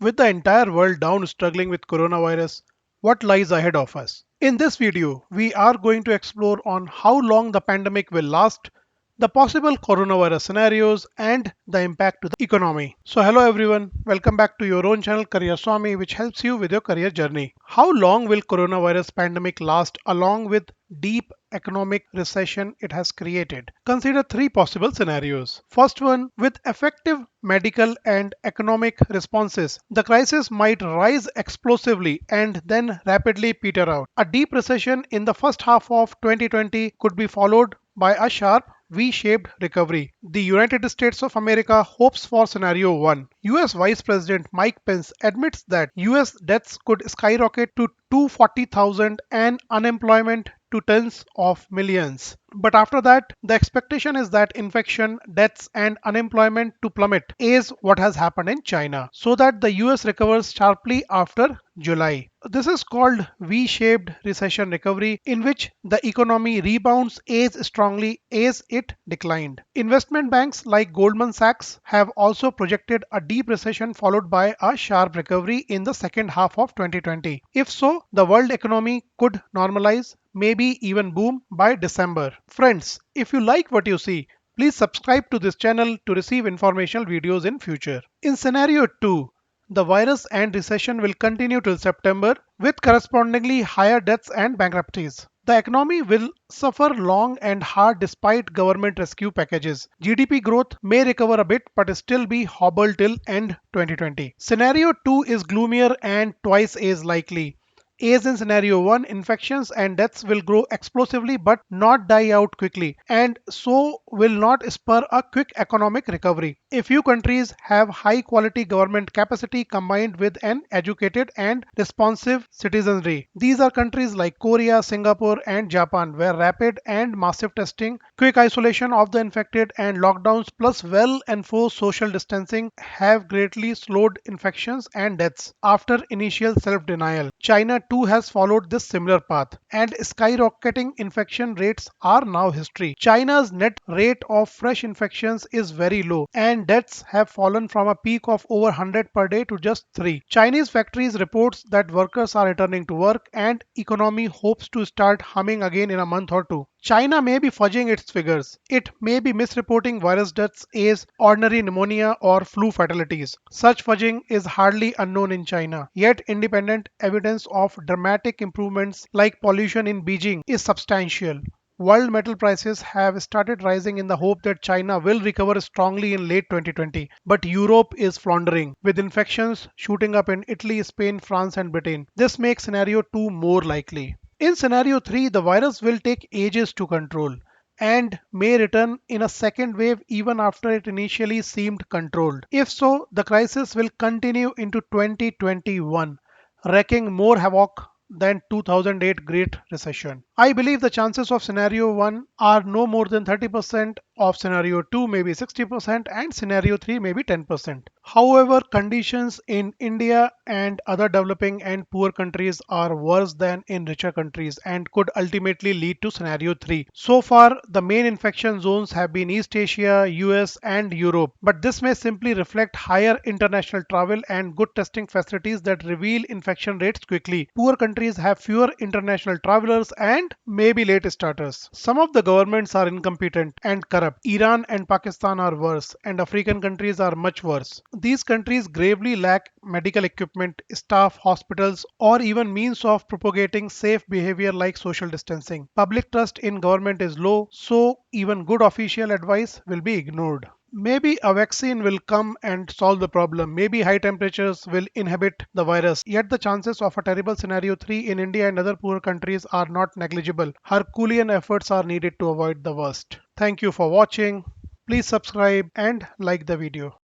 With the entire world down struggling with coronavirus, what lies ahead of us? In this video, we are going to explore on how long the pandemic will last, the possible coronavirus scenarios, and the impact to the economy. So hello everyone, welcome back to your own channel Career Swami, which helps you with your career journey. How long will coronavirus pandemic last along with deep economic recession it has created? Consider three possible scenarios. First one, with effective medical and economic responses, the crisis might rise explosively and then rapidly peter out. A deep recession in the first half of 2020 could be followed by a sharp V-shaped recovery. The United States of America hopes for scenario 1. US Vice President Mike Pence admits that US deaths could skyrocket to 240,000 and unemployment to tens of millions. But after that, the expectation is that infection, deaths, and unemployment to plummet, is what has happened in China, so that the US recovers sharply after July. This is called V-shaped recession recovery, in which the economy rebounds as strongly as it declined. Investment banks like Goldman Sachs have also projected a deep recession followed by a sharp recovery in the second half of 2020. If so, the world economy could normalize, maybe even boom by December. Friends, if you like what you see, please subscribe to this channel to receive informational videos in future. In scenario 2, the virus and recession will continue till September with correspondingly higher deaths and bankruptcies. The economy will suffer long and hard despite government rescue packages. GDP growth may recover a bit but still be hobbled till end 2020. Scenario 2 is gloomier and twice as likely. As in scenario 1, infections and deaths will grow explosively but not die out quickly, and so will not spur a quick economic recovery. A few countries have high quality government capacity combined with an educated and responsive citizenry. These are countries like Korea, Singapore, and Japan, where rapid and massive testing, quick isolation of the infected, and lockdowns plus well enforced social distancing have greatly slowed infections and deaths after initial self denial. China too has followed this similar path, and skyrocketing infection rates are now history. China's net rate of fresh infections is very low, and deaths have fallen from a peak of over 100 per day to just 3. Chinese factories reports that workers are returning to work and economy hopes to start humming again in a month or two. China may be fudging its figures. It may be misreporting virus deaths as ordinary pneumonia or flu fatalities. Such fudging is hardly unknown in China. Yet independent evidence of dramatic improvements like pollution in Beijing is substantial. World metal prices have started rising in the hope that China will recover strongly in late 2020. But Europe is floundering, with infections shooting up in Italy, Spain, France, and Britain. This makes scenario 2 more likely. In scenario 3, the virus will take ages to control and may return in a second wave even after it initially seemed controlled. If so, the crisis will continue into 2021, wreaking more havoc than 2008 Great Recession. I believe the chances of scenario 1 are no more than 30%, of scenario 2 maybe 60%, and scenario 3 maybe 10%. However, conditions in India and other developing and poor countries are worse than in richer countries and could ultimately lead to scenario 3. So far, the main infection zones have been East Asia, US, and Europe, but this may simply reflect higher international travel and good testing facilities that reveal infection rates quickly. Poor countries have fewer international travelers and maybe late starters. Some of the governments are incompetent and corrupt. Iran and Pakistan are worse, and African countries are much worse. These countries gravely lack medical equipment, staff, hospitals, or even means of propagating safe behavior like social distancing. Public trust in government is low, so even good official advice will be ignored. Maybe a vaccine will come and solve the problem. Maybe high temperatures will inhibit the virus. Yet the chances of a terrible scenario 3 in India and other poor countries are not negligible. Herculean efforts are needed to avoid the worst. Thank you for watching. Please subscribe and like the video.